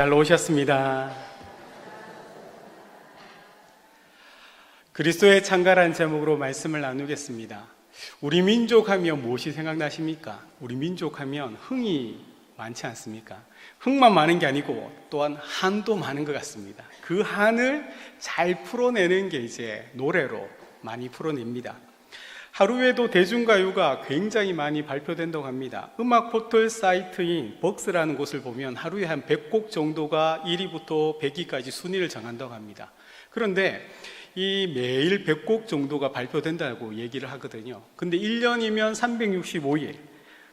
잘 오셨습니다. 그리스도의 창가라는 제목으로 말씀을 나누겠습니다. 우리 민족 하면 무엇이 생각나십니까? 우리 민족 하면 흥이 많지 않습니까? 흥만 많은 게 아니고 또한 한도 많은 것 같습니다. 그 한을 잘 풀어내는 게 이제 노래로 많이 풀어냅니다. 하루에도 대중가요가 굉장히 많이 발표된다고 합니다. 음악 포털 사이트인 벅스라는 곳을 보면 하루에 한 100곡 정도가 1위부터 100위까지 순위를 정한다고 합니다. 그런데 이 매일 100곡 정도가 발표된다고 얘기를 하거든요. 근데 1년이면 365일.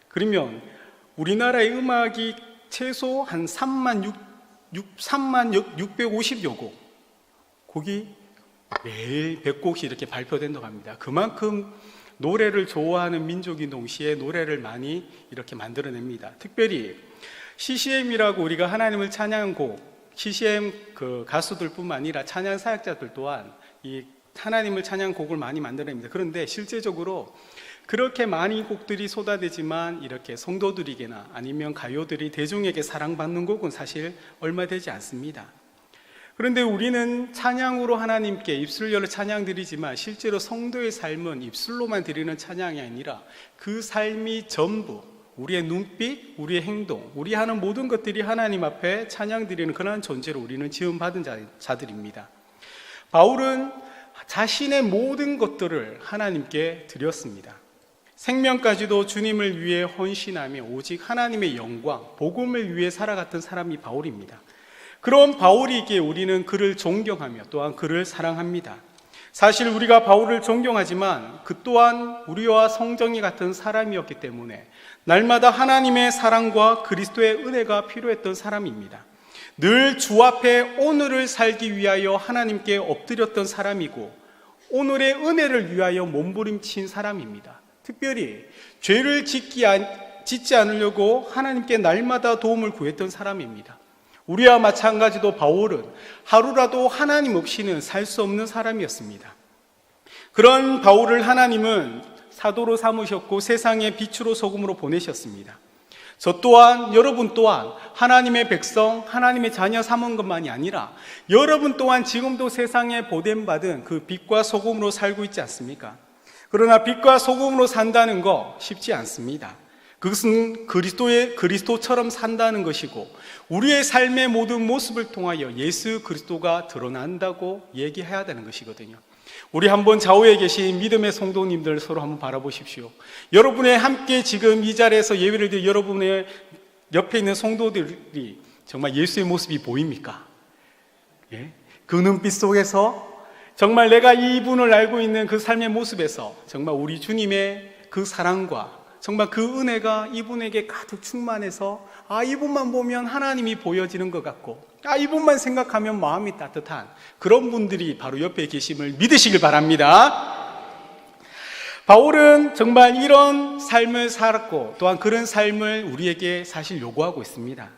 그러면 우리나라의 음악이 최소 한 3만 650여 곡이 매일 100곡씩 이렇게 발표된다고 합니다. 그만큼 노래를 좋아하는 민족인 동시에 노래를 많이 이렇게 만들어냅니다. 특별히 CCM이라고 우리가 하나님을 찬양한 곡, CCM 그 가수들뿐만 아니라 찬양 사역자들 또한 이 하나님을 찬양 곡을 많이 만들어냅니다. 그런데 실제적으로 그렇게 많은 곡들이 쏟아지지만 이렇게 성도들에게나 아니면 가요들이 대중에게 사랑받는 곡은 사실 얼마 되지 않습니다. 그런데 우리는 찬양으로 하나님께 입술을 열어 찬양 드리지만 실제로 성도의 삶은 입술로만 드리는 찬양이 아니라 그 삶이 전부 우리의 눈빛, 우리의 행동, 우리 하는 모든 것들이 하나님 앞에 찬양 드리는 그러한 존재로 우리는 지음받은 자들입니다. 바울은 자신의 모든 것들을 하나님께 드렸습니다. 생명까지도 주님을 위해 헌신하며 오직 하나님의 영광, 복음을 위해 살아갔던 사람이 바울입니다. 그런 바울에게 우리는 그를 존경하며 또한 그를 사랑합니다. 사실 우리가 바울을 존경하지만 그 또한 우리와 성정이 같은 사람이었기 때문에 날마다 하나님의 사랑과 그리스도의 은혜가 필요했던 사람입니다. 늘 주 앞에 오늘을 살기 위하여 하나님께 엎드렸던 사람이고 오늘의 은혜를 위하여 몸부림친 사람입니다. 특별히 죄를 짓지 않으려고 하나님께 날마다 도움을 구했던 사람입니다. 우리와 마찬가지로 바울은 하루라도 하나님 없이는 살 수 없는 사람이었습니다. 그런 바울을 하나님은 사도로 삼으셨고 세상의 빛으로 소금으로 보내셨습니다. 저 또한 여러분 또한 하나님의 백성, 하나님의 자녀 삼은 것만이 아니라 여러분 또한 지금도 세상에 보냄받은 그 빛과 소금으로 살고 있지 않습니까? 그러나 빛과 소금으로 산다는 거 쉽지 않습니다. 그것은 그리스도처럼 산다는 것이고 우리의 삶의 모든 모습을 통하여 예수 그리스도가 드러난다고 얘기해야 되는 것이거든요. 우리 한번 좌우에 계신 믿음의 성도님들 서로 한번 바라보십시오. 여러분의 함께 지금 이 자리에서 예배를 드린 여러분의 옆에 있는 성도들이 정말 예수의 모습이 보입니까? 예? 그 눈빛 속에서 정말 내가 이분을 알고 있는 그 삶의 모습에서 정말 우리 주님의 그 사랑과 정말 그 은혜가 이분에게 가득 충만해서 이분만 보면 하나님이 보여지는 것 같고 이분만 생각하면 마음이 따뜻한 그런 분들이 바로 옆에 계심을 믿으시길 바랍니다. 바울은 정말 이런 삶을 살았고 또한 그런 삶을 우리에게 사실 요구하고 있습니다.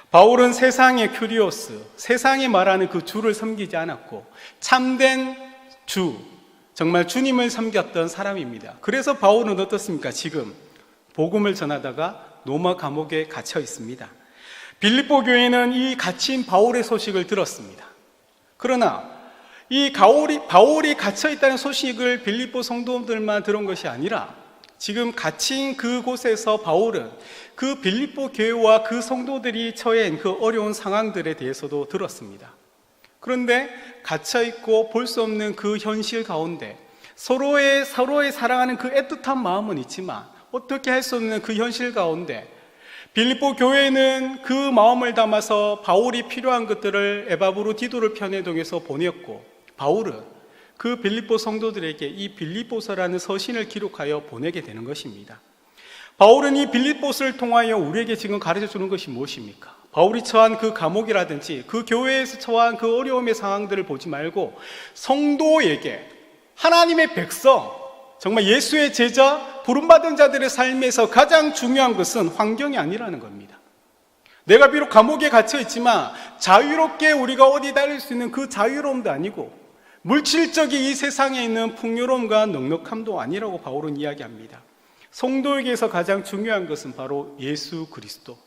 바울은 세상의 큐리오스, 세상이 말하는 그 주를 섬기지 않았고 참된 주, 정말 주님을 섬겼던 사람입니다. 그래서 바울은 어떻습니까? 지금 복음을 전하다가 로마 감옥에 갇혀 있습니다. 빌립보 교회는 이 갇힌 바울의 소식을 들었습니다. 그러나 이 바울이 갇혀 있다는 소식을 빌립보 성도들만 들은 것이 아니라 지금 갇힌 그곳에서 바울은 그 빌립보 교회와 그 성도들이 처한 그 어려운 상황들에 대해서도 들었습니다. 그런데 갇혀 있고 볼 수 없는 그 현실 가운데 서로의 사랑하는 그 애틋한 마음은 있지만 어떻게 할 수 없는 그 현실 가운데 빌립보 교회는 그 마음을 담아서 바울이 필요한 것들을 에바브로 디도를 편의동에서 보냈고 바울은 그 빌립보 성도들에게 이 빌립보서라는 서신을 기록하여 보내게 되는 것입니다. 바울은 이 빌립보서를 통하여 우리에게 지금 가르쳐 주는 것이 무엇입니까? 바울이 처한 그 감옥이라든지 그 교회에서 처한 그 어려움의 상황들을 보지 말고 성도에게 하나님의 백성, 정말 예수의 제자, 부름받은 자들의 삶에서 가장 중요한 것은 환경이 아니라는 겁니다. 내가 비록 감옥에 갇혀 있지만 자유롭게 우리가 어디 다닐 수 있는 그 자유로움도 아니고 물질적인 이 세상에 있는 풍요로움과 넉넉함도 아니라고 바울은 이야기합니다. 성도에게서 가장 중요한 것은 바로 예수 그리스도,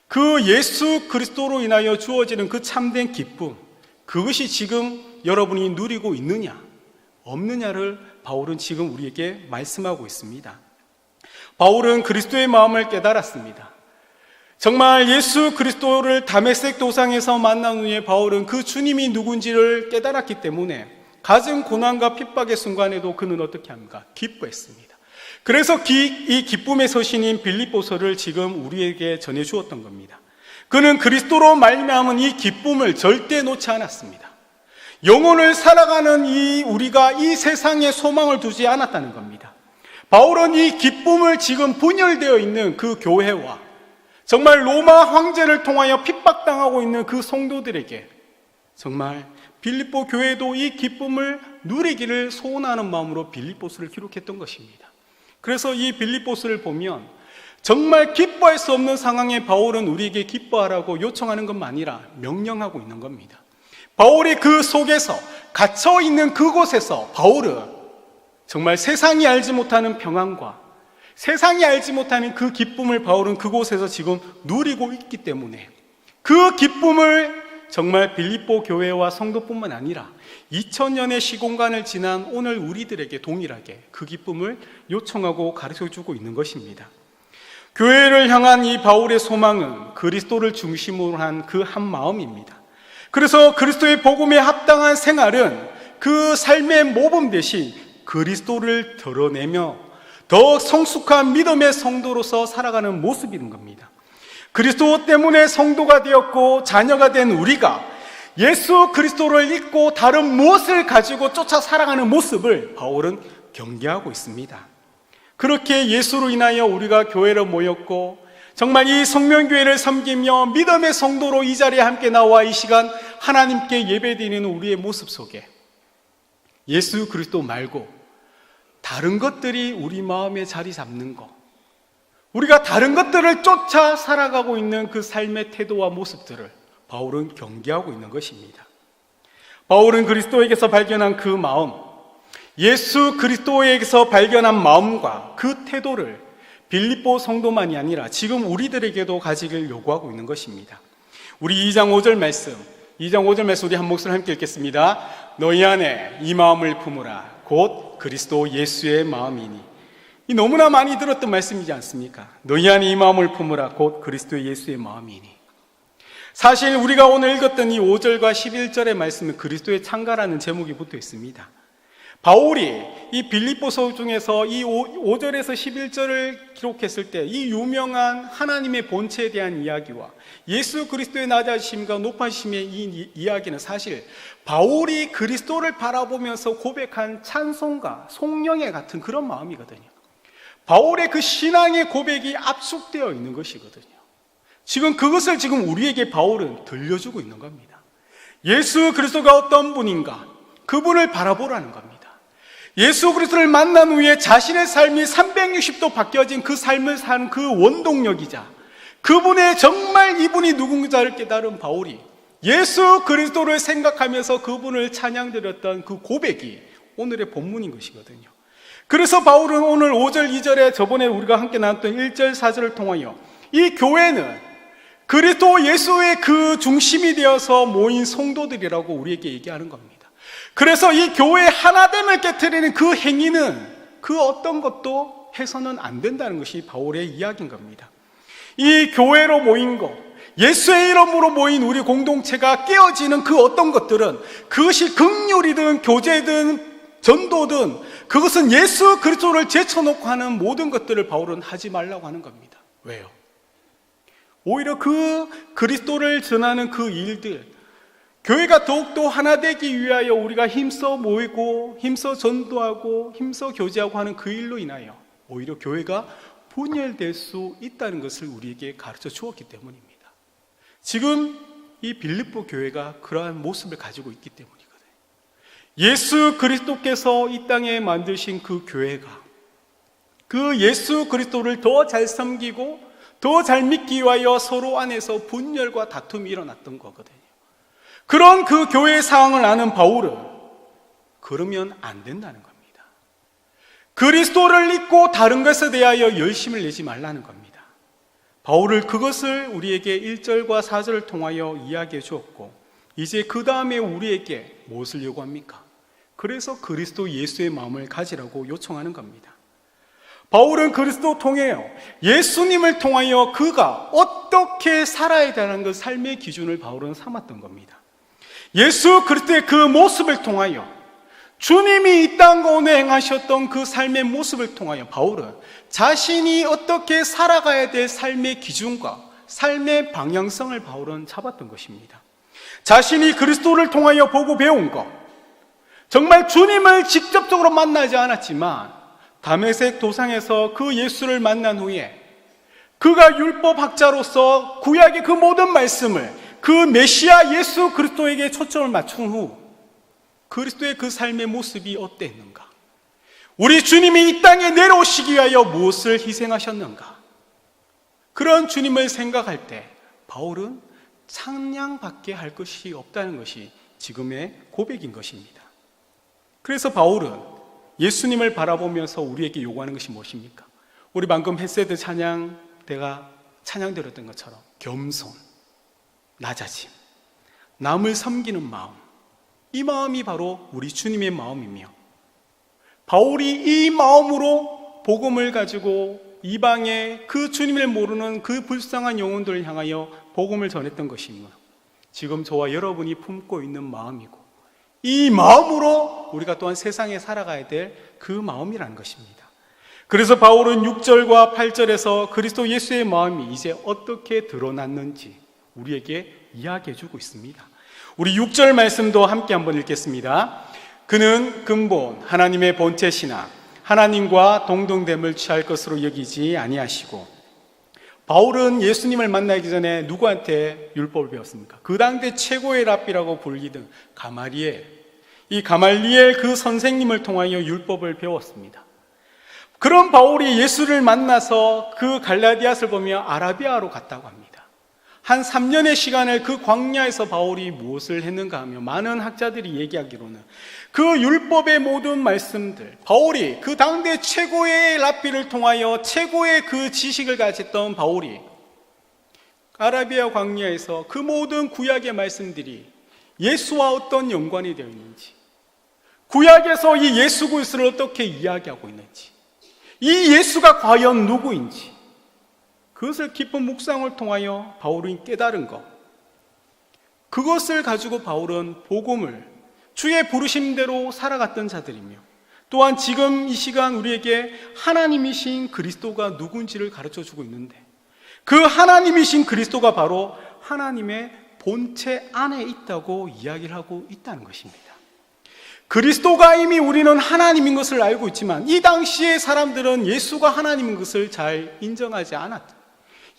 그 예수 그리스도로 인하여 주어지는 그 참된 기쁨, 그것이 지금 여러분이 누리고 있느냐 없느냐를 바울은 지금 우리에게 말씀하고 있습니다. 바울은 그리스도의 마음을 깨달았습니다. 정말 예수 그리스도를 다메섹 도상에서 만난 후에 바울은 그 주님이 누군지를 깨달았기 때문에 가진 고난과 핍박의 순간에도 그는 어떻게 합니까? 기뻐했습니다. 그래서 이 기쁨의 서신인 빌립보서를 지금 우리에게 전해주었던 겁니다. 그는 그리스도로 말미암은 이 기쁨을 절대 놓지 않았습니다. 영혼을 살아가는 우리가 이 세상에 소망을 두지 않았다는 겁니다. 바울은 이 기쁨을 지금 분열되어 있는 그 교회와 정말 로마 황제를 통하여 핍박당하고 있는 그 성도들에게 정말 빌립보 교회도 이 기쁨을 누리기를 소원하는 마음으로 빌립보서를 기록했던 것입니다. 그래서 이 빌립보서를 보면 정말 기뻐할 수 없는 상황에 바울은 우리에게 기뻐하라고 요청하는 것만 아니라 명령하고 있는 겁니다. 바울이 그 속에서 갇혀 있는 그곳에서 바울은 정말 세상이 알지 못하는 평안과 세상이 알지 못하는 그 기쁨을 바울은 그곳에서 지금 누리고 있기 때문에 그 기쁨을 정말 빌립보 교회와 성도뿐만 아니라 2000년의 시공간을 지난 오늘 우리들에게 동일하게 그 기쁨을 요청하고 가르쳐주고 있는 것입니다. 교회를 향한 이 바울의 소망은 그리스도를 중심으로 한 그 한 마음입니다. 그래서 그리스도의 복음에 합당한 생활은 그 삶의 모범 대신 그리스도를 드러내며 더 성숙한 믿음의 성도로서 살아가는 모습인 겁니다. 그리스도 때문에 성도가 되었고 자녀가 된 우리가 예수 그리스도를 잊고 다른 무엇을 가지고 쫓아 살아가는 모습을 바울은 경계하고 있습니다. 그렇게 예수로 인하여 우리가 교회로 모였고 정말 이 성명교회를 섬기며 믿음의 성도로 이 자리에 함께 나와 이 시간 하나님께 예배드리는 우리의 모습 속에 예수 그리스도 말고 다른 것들이 우리 마음에 자리 잡는 것, 우리가 다른 것들을 쫓아 살아가고 있는 그 삶의 태도와 모습들을 바울은 경계하고 있는 것입니다. 바울은 그리스도에게서 발견한 그 마음, 예수 그리스도에게서 발견한 마음과 그 태도를 빌립보 성도만이 아니라 지금 우리들에게도 가지길 요구하고 있는 것입니다. 우리 2장 5절 말씀 우리 한 목소리 함께 읽겠습니다. 너희 안에 이 마음을 품으라 곧 그리스도 예수의 마음이니. 이 너무나 많이 들었던 말씀이지 않습니까? 너희 안에 이 마음을 품으라 곧 그리스도 예수의 마음이니. 사실 우리가 오늘 읽었던 이 5절과 11절의 말씀은 그리스도의 창가라는 제목이 붙어 있습니다. 바울이 이 빌립보서 중에서 이 5절에서 11절을 기록했을 때 이 유명한 하나님의 본체에 대한 이야기와 예수 그리스도의 낮아심과 높아심의 이 이야기는 사실 바울이 그리스도를 바라보면서 고백한 찬송가, 송영회 같은 그런 마음이거든요. 바울의 그 신앙의 고백이 압축되어 있는 것이거든요. 지금 그것을 지금 우리에게 바울은 들려주고 있는 겁니다. 예수 그리스도가 어떤 분인가, 그분을 바라보라는 겁니다. 예수 그리스도를 만난 후에 자신의 삶이 360도 바뀌어진 그 삶을 산 그 원동력이자 그분의 정말 이분이 누군가를 깨달은 바울이 예수 그리스도를 생각하면서 그분을 찬양드렸던 그 고백이 오늘의 본문인 것이거든요. 그래서 바울은 오늘 5절 2절에 저번에 우리가 함께 나눴던 1절 4절을 통하여 이 교회는 그리스도 예수의 그 중심이 되어서 모인 성도들이라고 우리에게 얘기하는 겁니다. 그래서 이 교회의 하나됨을 깨트리는 그 행위는 그 어떤 것도 해서는 안 된다는 것이 바울의 이야기인 겁니다. 이 교회로 모인 것, 예수의 이름으로 모인 우리 공동체가 깨어지는 그 어떤 것들은 그것이 긍휼이든 교제든 전도든 그것은 예수 그리스도를 제쳐놓고 하는 모든 것들을 바울은 하지 말라고 하는 겁니다. 왜요? 오히려 그 그리스도를 전하는 그 일들, 교회가 더욱더 하나 되기 위하여 우리가 힘써 모이고 힘써 전도하고 힘써 교제하고 하는 그 일로 인하여 오히려 교회가 분열될 수 있다는 것을 우리에게 가르쳐 주었기 때문입니다. 지금 이 빌립보 교회가 그러한 모습을 가지고 있기 때문이거든요. 예수 그리스도께서 이 땅에 만드신 그 교회가 그 예수 그리스도를 더 잘 섬기고 더 잘 믿기 위하여 서로 안에서 분열과 다툼이 일어났던 거거든요. 그런 그 교회의 상황을 아는 바울은 그러면 안 된다는 겁니다. 그리스도를 잊고 다른 것에 대하여 열심을 내지 말라는 겁니다. 바울은 그것을 우리에게 1절과 4절을 통하여 이야기해 주었고, 이제 그 다음에 우리에게 무엇을 요구합니까? 그래서 그리스도 예수의 마음을 가지라고 요청하는 겁니다. 바울은 그리스도 통해요, 예수님을 통하여 그가 어떻게 살아야 되는 그 삶의 기준을 바울은 삼았던 겁니다. 예수 그리스도의 그 모습을 통하여, 주님이 이 땅 가운데 행하셨던 그 삶의 모습을 통하여 바울은 자신이 어떻게 살아가야 될 삶의 기준과 삶의 방향성을 바울은 잡았던 것입니다. 자신이 그리스도를 통하여 보고 배운 것, 정말 주님을 직접적으로 만나지 않았지만 다메섹 도상에서 그 예수를 만난 후에 그가 율법학자로서 구약의 그 모든 말씀을 그 메시아 예수 그리스도에게 초점을 맞춘 후 그리스도의 그 삶의 모습이 어땠는가? 우리 주님이 이 땅에 내려오시기 위하여 무엇을 희생하셨는가? 그런 주님을 생각할 때 바울은 찬양밖에 할 것이 없다는 것이 지금의 고백인 것입니다. 그래서 바울은 예수님을 바라보면서 우리에게 요구하는 것이 무엇입니까? 우리 방금 헤세드 찬양대가 찬양드렸던 것처럼 겸손, 낮아짐, 남을 섬기는 마음, 이 마음이 바로 우리 주님의 마음이며, 바울이 이 마음으로 복음을 가지고 이방의 그 주님을 모르는 그 불쌍한 영혼들을 향하여 복음을 전했던 것이며, 지금 저와 여러분이 품고 있는 마음이고, 이 마음으로 우리가 또한 세상에 살아가야 될 그 마음이라는 것입니다. 그래서 바울은 6절과 8절에서 그리스도 예수의 마음이 이제 어떻게 드러났는지 우리에게 이야기해 주고 있습니다. 우리 6절 말씀도 함께 한번 읽겠습니다. 그는 근본 하나님의 본체시나 하나님과 동등됨을 취할 것으로 여기지 아니하시고, 바울은 예수님을 만나기 전에 누구한테 율법을 배웠습니까? 그 당대 최고의 랍비라고 불리던 가말리엘, 이 가말리엘 그 선생님을 통하여 율법을 배웠습니다. 그런 바울이 예수를 만나서 그 갈라디아스를 보며 아라비아로 갔다고 합니다. 한 3년의 시간을 그 광야에서 바울이 무엇을 했는가 하며, 많은 학자들이 얘기하기로는 그 율법의 모든 말씀들, 바울이 그 당대 최고의 랍비를 통하여 최고의 그 지식을 가졌던 바울이 아라비아 광야에서 그 모든 구약의 말씀들이 예수와 어떤 연관이 되어 있는지, 구약에서 이 예수 그리스도를 어떻게 이야기하고 있는지, 이 예수가 과연 누구인지, 그것을 깊은 묵상을 통하여 바울이 깨달은 것, 그것을 가지고 바울은 복음을 주의 부르심대로 살아갔던 자들이며, 또한 지금 이 시간 우리에게 하나님이신 그리스도가 누군지를 가르쳐주고 있는데, 그 하나님이신 그리스도가 바로 하나님의 본체 안에 있다고 이야기를 하고 있다는 것입니다. 그리스도가 이미 우리는 하나님인 것을 알고 있지만 이 당시의 사람들은 예수가 하나님인 것을 잘 인정하지 않았다.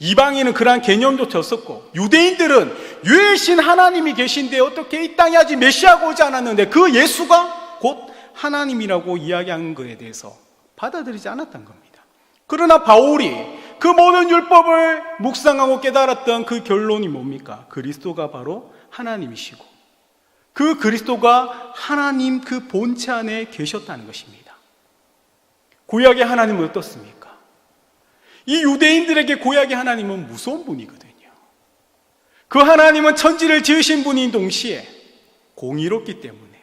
이방인은 그러한 개념조차 없었고, 유대인들은 유일신 하나님이 계신데 어떻게 이 땅에 아직 메시아가 오지 않았는데 그 예수가 곧 하나님이라고 이야기하는 것에 대해서 받아들이지 않았던 겁니다. 그러나 바울이 그 모든 율법을 묵상하고 깨달았던 그 결론이 뭡니까? 그리스도가 바로 하나님이시고 그 그리스도가 하나님 그 본체 안에 계셨다는 것입니다. 구약의 하나님은 어떻습니까? 이 유대인들에게 구약의 하나님은 무서운 분이거든요. 그 하나님은 천지를 지으신 분인 동시에 공의롭기 때문에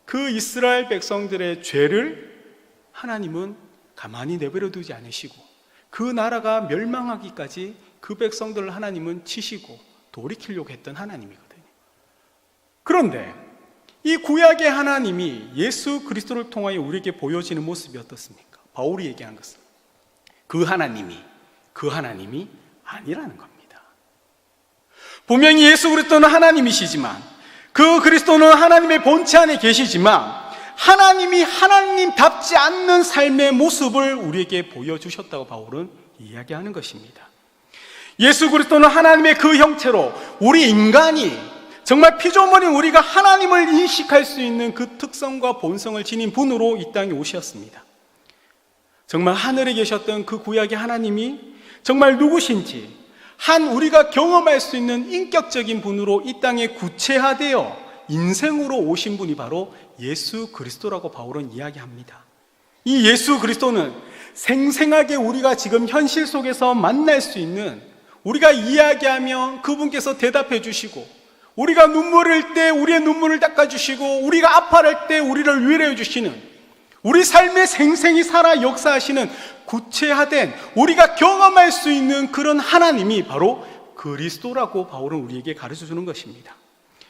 그 이스라엘 백성들의 죄를 하나님은 가만히 내버려 두지 않으시고 그 나라가 멸망하기까지 그 백성들을 하나님은 치시고 돌이키려고 했던 하나님이거든요. 그런데 이 구약의 하나님이 예수 그리스도를 통하여 우리에게 보여지는 모습이 어떻습니까? 바울이 얘기한 것은 그 하나님이 아니라는 겁니다. 분명히 예수 그리스도는 하나님이시지만, 그 그리스도는 하나님의 본체 안에 계시지만 하나님이 하나님답지 않는 삶의 모습을 우리에게 보여주셨다고 바울은 이야기하는 것입니다. 예수 그리스도는 하나님의 그 형체로 우리 인간이 정말 피조물인 우리가 하나님을 인식할 수 있는 그 특성과 본성을 지닌 분으로 이 땅에 오셨습니다. 정말 하늘에 계셨던 그 구약의 하나님이 정말 누구신지 우리가 경험할 수 있는 인격적인 분으로 이 땅에 구체화되어 인생으로 오신 분이 바로 예수 그리스도라고 바울은 이야기합니다. 이 예수 그리스도는 생생하게 우리가 지금 현실 속에서 만날 수 있는 우리가 이야기하면 그분께서 대답해 주시고, 우리가 눈물을 흘릴 때 우리의 눈물을 닦아주시고, 우리가 아파할 때 우리를 위로해 주시는, 우리 삶에 생생히 살아 역사하시는 구체화된 우리가 경험할 수 있는 그런 하나님이 바로 그리스도라고 바울은 우리에게 가르쳐 주는 것입니다.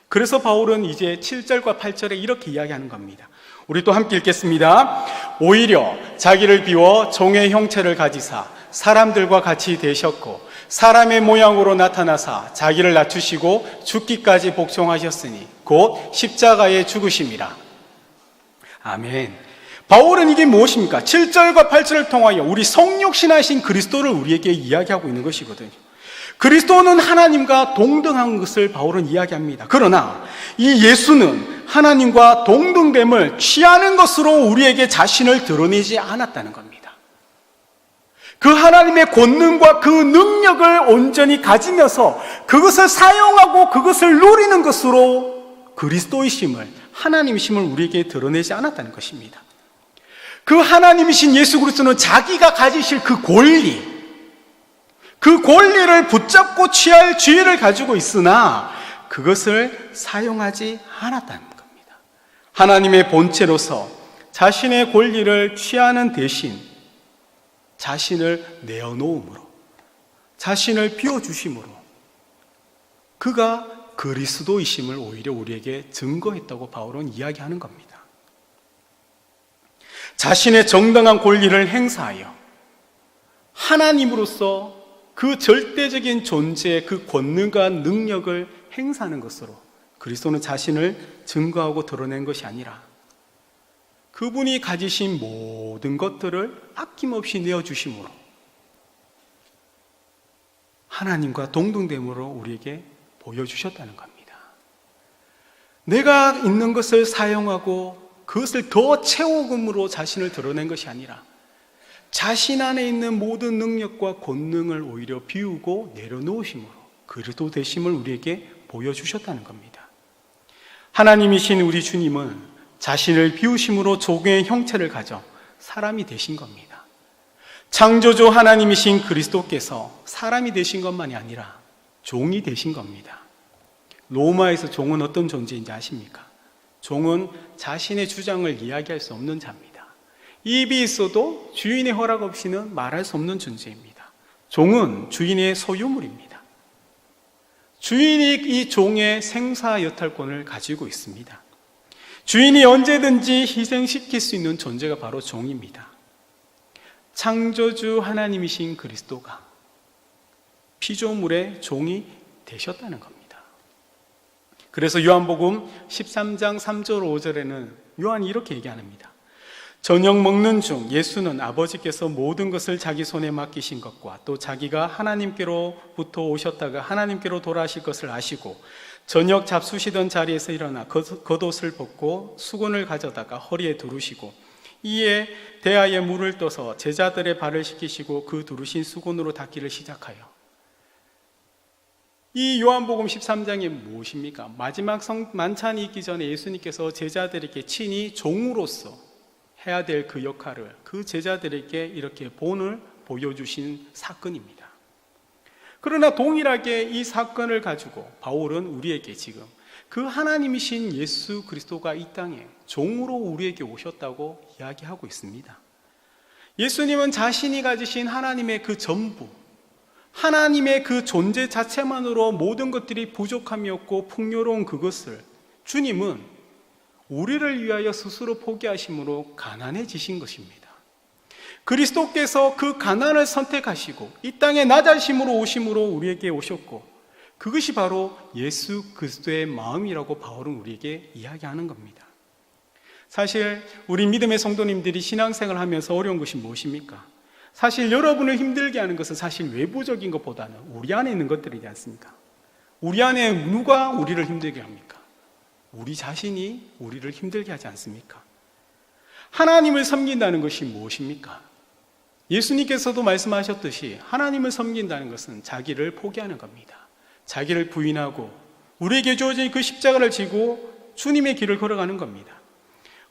그래서 바울은 이제 7절과 8절에 이렇게 이야기하는 겁니다. 우리 또 함께 읽겠습니다. 오히려 자기를 비워 종의 형체를 가지사 사람들과 같이 되셨고 사람의 모양으로 나타나사 자기를 낮추시고 죽기까지 복종하셨으니 곧 십자가에 죽으심이라. 아멘. 바울은 이게 무엇입니까? 7절과 8절을 통하여 우리 성육신하신 그리스도를 우리에게 이야기하고 있는 것이거든요. 그리스도는 하나님과 동등한 것을 바울은 이야기합니다. 그러나 이 예수는 하나님과 동등됨을 취하는 것으로 우리에게 자신을 드러내지 않았다는 겁니다. 그 하나님의 권능과 그 능력을 온전히 가지면서 그것을 사용하고 그것을 누리는 것으로 그리스도이심을, 하나님이심을 우리에게 드러내지 않았다는 것입니다. 그 하나님이신 예수 그리스도는 자기가 가지실 그 권리를 붙잡고 취할 지혜를 가지고 있으나 그것을 사용하지 않았다는 겁니다. 하나님의 본체로서 자신의 권리를 취하는 대신 자신을 내어놓음으로, 자신을 비워주심으로 그가 그리스도이심을 오히려 우리에게 증거했다고 바울은 이야기하는 겁니다. 자신의 정당한 권리를 행사하여 하나님으로서 그 절대적인 존재의 그 권능과 능력을 행사하는 것으로 그리스도는 자신을 증거하고 드러낸 것이 아니라 그분이 가지신 모든 것들을 아낌없이 내어주심으로 하나님과 동등됨으로 우리에게 보여주셨다는 겁니다. 내가 있는 것을 사용하고 그것을 더 채워금으로 자신을 드러낸 것이 아니라 자신 안에 있는 모든 능력과 권능을 오히려 비우고 내려놓으심으로 그리스도 되심을 우리에게 보여주셨다는 겁니다. 하나님이신 우리 주님은 자신을 비우심으로 종의 형체를 가져 사람이 되신 겁니다. 창조주 하나님이신 그리스도께서 사람이 되신 것만이 아니라 종이 되신 겁니다. 로마에서 종은 어떤 존재인지 아십니까? 종은 자신의 주장을 이야기할 수 없는 자입니다. 입이 있어도 주인의 허락 없이는 말할 수 없는 존재입니다. 종은 주인의 소유물입니다. 주인이 이 종의 생사 여탈권을 가지고 있습니다. 주인이 언제든지 희생시킬 수 있는 존재가 바로 종입니다. 창조주 하나님이신 그리스도가 피조물의 종이 되셨다는 겁니다. 그래서 요한복음 13장 3절 5절에는 요한이 이렇게 얘기합니다. 저녁 먹는 중 예수는 아버지께서 모든 것을 자기 손에 맡기신 것과 또 자기가 하나님께로부터 오셨다가 하나님께로 돌아가실 것을 아시고 저녁 잡수시던 자리에서 일어나 겉옷을 벗고 수건을 가져다가 허리에 두르시고 이에 대야에 물을 떠서 제자들의 발을 씻기시고 그 두르신 수건으로 닦기를 시작하여. 이 요한복음 13장이 무엇입니까? 마지막 만찬이 있기 전에 예수님께서 제자들에게 친히 종으로서 해야 될 그 역할을 그 제자들에게 이렇게 본을 보여주신 사건입니다. 그러나 동일하게 이 사건을 가지고 바울은 우리에게 지금 그 하나님이신 예수 그리스도가 이 땅에 종으로 우리에게 오셨다고 이야기하고 있습니다. 예수님은 자신이 가지신 하나님의 그 전부, 하나님의 그 존재 자체만으로 모든 것들이 부족함이었고 풍요로운 그것을 주님은 우리를 위하여 스스로 포기하심으로 가난해지신 것입니다. 그리스도께서 그 가난을 선택하시고 이 땅에 낮아심으로 오심으로 우리에게 오셨고 그것이 바로 예수 그리스도의 마음이라고 바울은 우리에게 이야기하는 겁니다. 사실 우리 믿음의 성도님들이 신앙생활을 하면서 어려운 것이 무엇입니까? 사실 여러분을 힘들게 하는 것은 사실 외부적인 것보다는 우리 안에 있는 것들이지 않습니까? 우리 안에 누가 우리를 힘들게 합니까? 우리 자신이 우리를 힘들게 하지 않습니까? 하나님을 섬긴다는 것이 무엇입니까? 예수님께서도 말씀하셨듯이 하나님을 섬긴다는 것은 자기를 포기하는 겁니다. 자기를 부인하고 우리에게 주어진 그 십자가를 지고 주님의 길을 걸어가는 겁니다.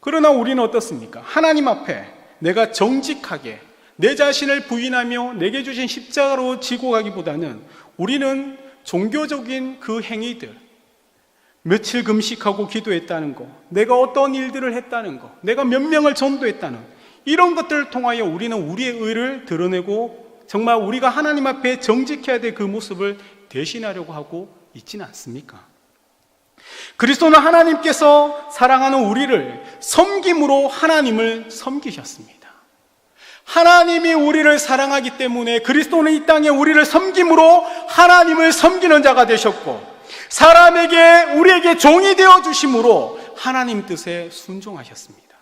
그러나 우리는 어떻습니까? 하나님 앞에 내가 정직하게 내 자신을 부인하며 내게 주신 십자가로 지고 가기보다는 우리는 종교적인 그 행위들, 며칠 금식하고 기도했다는 거, 내가 어떤 일들을 했다는 거, 내가 몇 명을 전도했다는 이런 것들을 통하여 우리는 우리의 의를 드러내고 정말 우리가 하나님 앞에 정직해야 될 그 모습을 대신하려고 하고 있지는 않습니까? 그리스도는 하나님께서 사랑하는 우리를 섬김으로 하나님을 섬기셨습니다. 하나님이 우리를 사랑하기 때문에 그리스도는 이 땅에 우리를 섬김으로 하나님을 섬기는 자가 되셨고, 사람에게 우리에게 종이 되어 주심으로 하나님 뜻에 순종하셨습니다.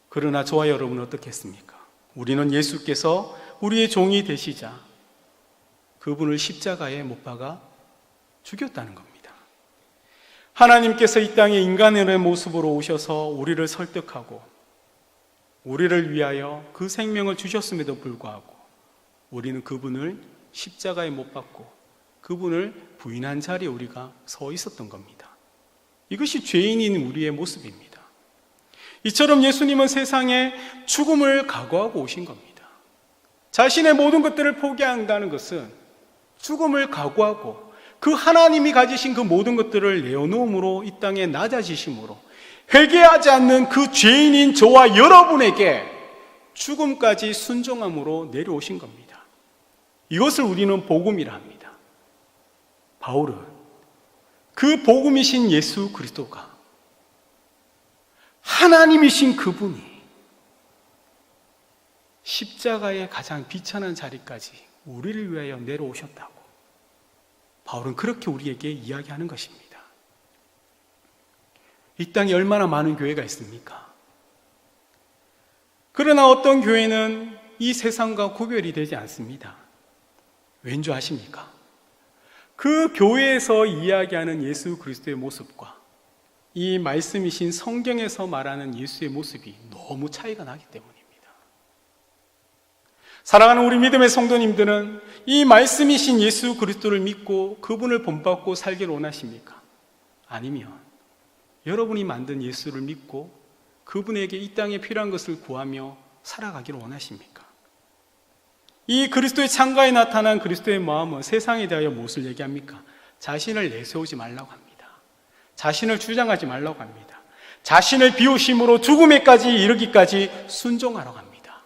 그러나 저와 여러분은 어떻겠습니까? 우리는 예수께서 우리의 종이 되시자 그분을 십자가에 못 박아 죽였다는 겁니다. 하나님께서 이 땅에 인간의 모습으로 오셔서 우리를 설득하고 우리를 위하여 그 생명을 주셨음에도 불구하고 우리는 그분을 십자가에 못 박고 그분을 부인한 자리에 우리가 서 있었던 겁니다. 이것이 죄인인 우리의 모습입니다. 이처럼 예수님은 세상에 죽음을 각오하고 오신 겁니다. 자신의 모든 것들을 포기한다는 것은 죽음을 각오하고 그 하나님이 가지신 그 모든 것들을 내어놓음으로 이 땅에 낮아지심으로 회개하지 않는 그 죄인인 저와 여러분에게 죽음까지 순종함으로 내려오신 겁니다. 이것을 우리는 복음이라 합니다. 바울은 그 복음이신 예수 그리스도가 하나님이신 그분이 십자가의 가장 비천한 자리까지 우리를 위하여 내려오셨다고 바울은 그렇게 우리에게 이야기하는 것입니다. 이 땅에 얼마나 많은 교회가 있습니까? 그러나 어떤 교회는 이 세상과 구별이 되지 않습니다. 왠지 아십니까? 그 교회에서 이야기하는 예수 그리스도의 모습과 이 말씀이신 성경에서 말하는 예수의 모습이 너무 차이가 나기 때문입니다. 사랑하는 우리 믿음의 성도님들은 이 말씀이신 예수 그리스도를 믿고 그분을 본받고 살기를 원하십니까? 아니면 여러분이 만든 예수를 믿고 그분에게 이 땅에 필요한 것을 구하며 살아가기를 원하십니까? 이 그리스도의 창가에 나타난 그리스도의 마음은 세상에 대하여 무엇을 얘기합니까? 자신을 내세우지 말라고 합니다. 자신을 주장하지 말라고 합니다. 자신을 비우심으로 죽음에까지 이르기까지 순종하라고 합니다.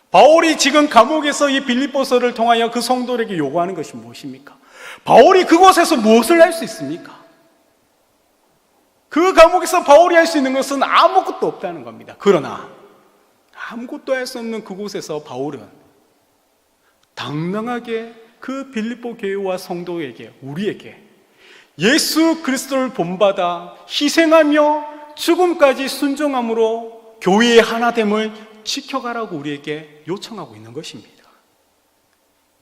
바울이 지금 감옥에서 이 빌립보서를 통하여 그 성도들에게 요구하는 것이 무엇입니까? 바울이 그곳에서 무엇을 할 수 있습니까? 그 감옥에서 바울이 할 수 있는 것은 아무것도 없다는 겁니다. 그러나 아무것도 할 수 없는 그곳에서 바울은 당당하게 그 빌립보 교회와 성도에게, 우리에게 예수 그리스도를 본받아 희생하며 죽음까지 순종함으로 교회의 하나됨을 지켜가라고 우리에게 요청하고 있는 것입니다.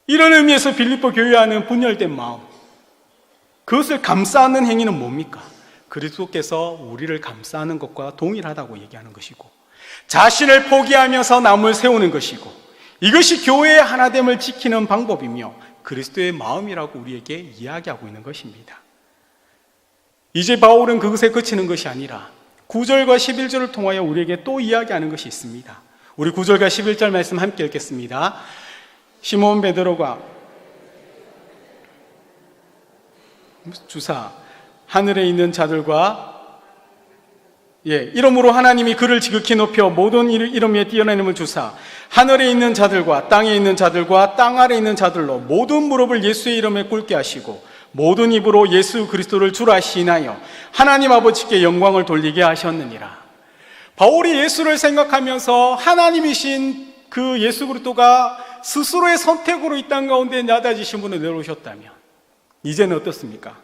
이런 의미에서 빌립보 교회와는 분열된 마음, 그것을 감싸는 행위는 뭡니까? 그리스도께서 우리를 감싸는 것과 동일하다고 얘기하는 것이고, 자신을 포기하면서 남을 세우는 것이고, 이것이 교회의 하나됨을 지키는 방법이며 그리스도의 마음이라고 우리에게 이야기하고 있는 것입니다. 이제 바울은 그것에 그치는 것이 아니라 9절과 11절을 통하여 우리에게 또 이야기하는 것이 있습니다. 우리 9절과 11절 말씀 함께 읽겠습니다. 시몬 베드로가 주사 하늘에 있는 자들과 이름으로 하나님이 그를 지극히 높여 모든 이름에 뛰어난 힘을 주사 하늘에 있는 자들과 땅에 있는 자들과 땅 아래 있는 자들로 모든 무릎을 예수의 이름에 꿇게 하시고 모든 입으로 예수 그리스도를 주라 시인하여 하나님 아버지께 영광을 돌리게 하셨느니라. 바울이 예수를 생각하면서 하나님이신 그 예수 그리스도가 스스로의 선택으로 이 땅 가운데 낮아지신 분을 내려오셨다면 이제는 어떻습니까?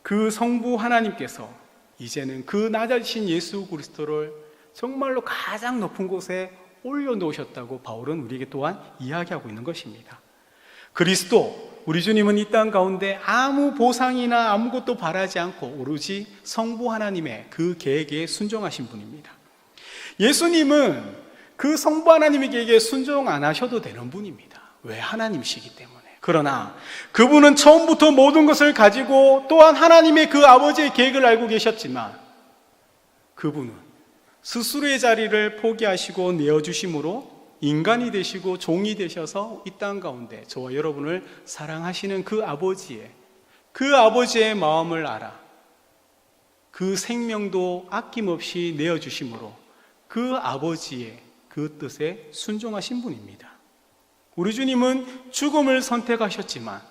그 성부 하나님께서 이제는 그 낮아지신 예수 그리스도를 정말로 가장 높은 곳에 올려놓으셨다고 바울은 우리에게 또한 이야기하고 있는 것입니다. 그리스도, 우리 주님은 이 땅 가운데 아무 보상이나 아무것도 바라지 않고 오로지 성부 하나님의 그 계획에 순종하신 분입니다. 예수님은 그 성부 하나님에게 순종 안 하셔도 되는 분입니다. 왜? 하나님이시기 때문에. 그러나 그분은 처음부터 모든 것을 가지고 또한 하나님의 그 아버지의 계획을 알고 계셨지만 그분은 스스로의 자리를 포기하시고 내어주심으로 인간이 되시고 종이 되셔서 이 땅 가운데 저와 여러분을 사랑하시는 그 아버지의 마음을 알아 그 생명도 아낌없이 내어주심으로 그 아버지의 그 뜻에 순종하신 분입니다. 우리 주님은 죽음을 선택하셨지만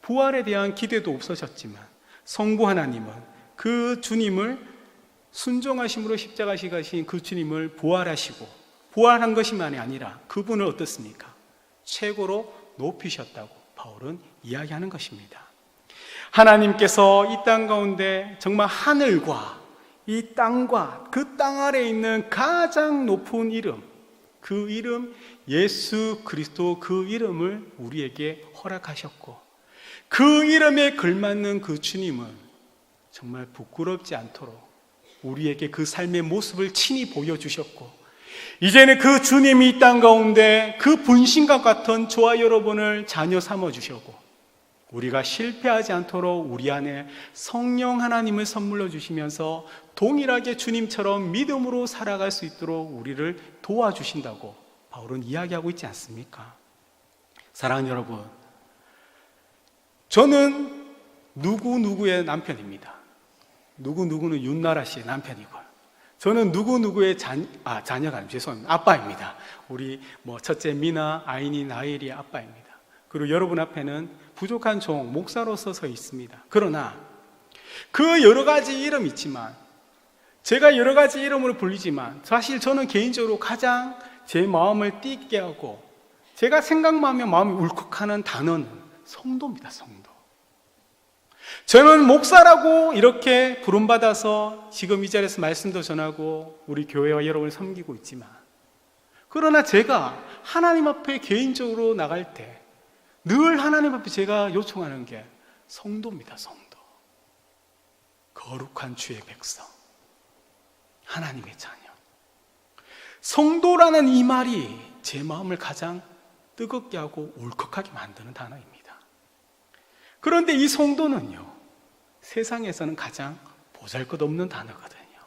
부활에 대한 기대도 없으셨지만 성부 하나님은 그 주님을 순종하심으로 십자가에 가신 그 주님을 부활하시고 부활한 것이만이 아니라 그분을 어떻습니까? 최고로 높이셨다고 바울은 이야기하는 것입니다. 하나님께서 이 땅 가운데 정말 하늘과 이 땅과 그 땅 아래에 있는 가장 높은 이름, 그 이름 예수 그리스도 그 이름을 우리에게 허락하셨고 그 이름에 걸맞는 그 주님은 정말 부끄럽지 않도록 우리에게 그 삶의 모습을 친히 보여주셨고 이제는 그 주님이 이 땅 가운데 그 분신과 같은 저와 여러분을 자녀 삼아주셨고 우리가 실패하지 않도록 우리 안에 성령 하나님을 선물로 주시면서 동일하게 주님처럼 믿음으로 살아갈 수 있도록 우리를 도와주신다고 바울은 이야기하고 있지 않습니까? 사랑하는 여러분, 저는 누구누구의 남편입니다. 누구누구는 윤나라 씨의 남편이고요. 저는 누구누구의 자녀가 아니고 죄송합니다. 아빠입니다. 우리 첫째 미나, 아이니, 나일이의 아빠입니다. 그리고 여러분 앞에는 부족한 종, 목사로서 서 있습니다. 그러나 그 여러 가지 이름이 있지만 제가 여러 가지 이름으로 불리지만 사실 저는 개인적으로 가장 제 마음을 뛰게 하고 제가 생각만 하면 마음이 울컥하는 단어는 성도입니다. 성도. 저는 목사라고 이렇게 부름받아서 지금 이 자리에서 말씀도 전하고 우리 교회와 여러분을 섬기고 있지만 그러나 제가 하나님 앞에 개인적으로 나갈 때 늘 하나님 앞에 제가 요청하는 게 성도입니다. 성도. 거룩한 주의 백성, 하나님의 자녀. 성도라는 이 말이 제 마음을 가장 뜨겁게 하고 울컥하게 만드는 단어입니다. 그런데 이 성도는요, 세상에서는 가장 보잘것없는 단어거든요.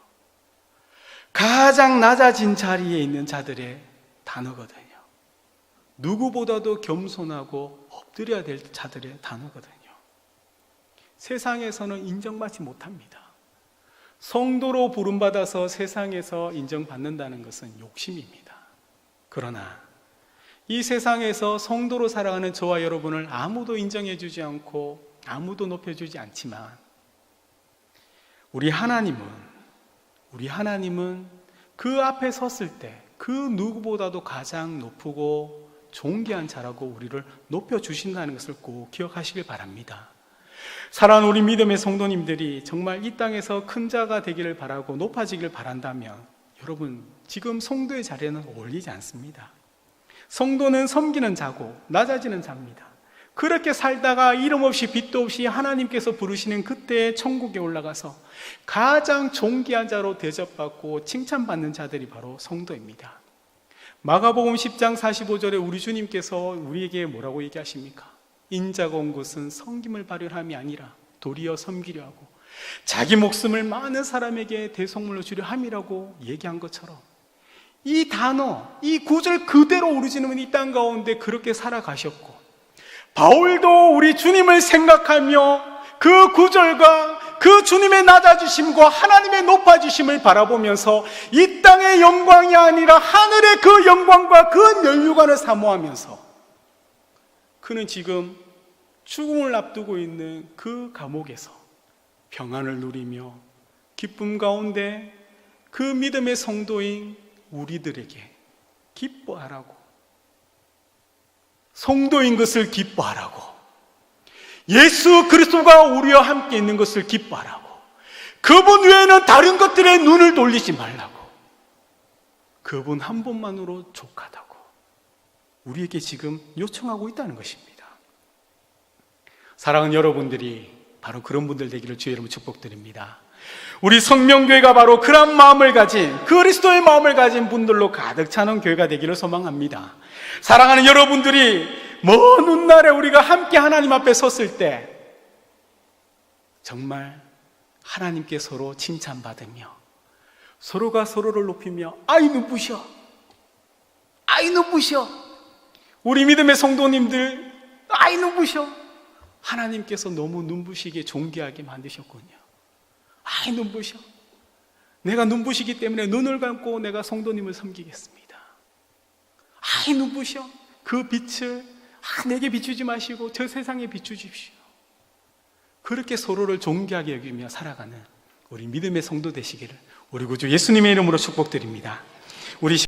가장 낮아진 자리에 있는 자들의 단어거든요. 누구보다도 겸손하고 엎드려야 될 자들의 단어거든요. 세상에서는 인정받지 못합니다. 성도로 부름받아서 세상에서 인정받는다는 것은 욕심입니다. 그러나 이 세상에서 성도로 살아가는 저와 여러분을 아무도 인정해주지 않고 아무도 높여주지 않지만 우리 하나님은 그 앞에 섰을 때 그 누구보다도 가장 높고 존귀한 자라고 우리를 높여주신다는 것을 꼭 기억하시길 바랍니다. 사랑하는 우리 믿음의 성도님들이 정말 이 땅에서 큰 자가 되기를 바라고 높아지기를 바란다면 여러분 지금 성도의 자리에는 어울리지 않습니다. 성도는 섬기는 자고 낮아지는 자입니다. 그렇게 살다가 이름 없이 빛도 없이 하나님께서 부르시는 그때의 천국에 올라가서 가장 존귀한 자로 대접받고 칭찬받는 자들이 바로 성도입니다. 마가복음 10장 45절에 우리 주님께서 우리에게 뭐라고 얘기하십니까? 인자가 온 것은 섬김을 발휘함이 아니라 도리어 섬기려 하고 자기 목숨을 많은 사람에게 대속물로 주려 함이라고 얘기한 것처럼 이 단어, 이 구절 그대로 우리 주님은 이 땅 가운데 그렇게 살아가셨고 바울도 우리 주님을 생각하며 그 구절과 그 주님의 낮아지심과 하나님의 높아지심을 바라보면서 이 땅의 영광이 아니라 하늘의 그 영광과 그 면류관을 사모하면서 그는 지금 죽음을 앞두고 있는 그 감옥에서 평안을 누리며 기쁨 가운데 그 믿음의 성도인 우리들에게 기뻐하라고, 성도인 것을 기뻐하라고, 예수 그리스도가 우리와 함께 있는 것을 기뻐하라고, 그분 외에는 다른 것들에 눈을 돌리지 말라고, 그분 한 분만으로 족하다고 우리에게 지금 요청하고 있다는 것입니다. 사랑하는 여러분들이 바로 그런 분들 되기를 주의 이름으로 축복드립니다. 우리 성명교회가 바로 그런 마음을 가진, 그리스도의 마음을 가진 분들로 가득 차는 교회가 되기를 소망합니다. 사랑하는 여러분들이 먼 훗날에 우리가 함께 하나님 앞에 섰을 때 정말 하나님께 서로 칭찬받으며 서로가 서로를 높이며 아이 눈부셔, 아이 눈부셔. 우리 믿음의 성도님들, 아이 눈부셔. 하나님께서 너무 눈부시게 존귀하게 만드셨군요. 아이 눈부셔. 내가 눈부시기 때문에 눈을 감고 내가 성도님을 섬기겠습니다. 아이 눈부셔. 그 빛을 내게 비추지 마시고 저 세상에 비추십시오. 그렇게 서로를 존귀하게 여기며 살아가는 우리 믿음의 성도 되시기를 우리 구주 예수님의 이름으로 축복드립니다. 우리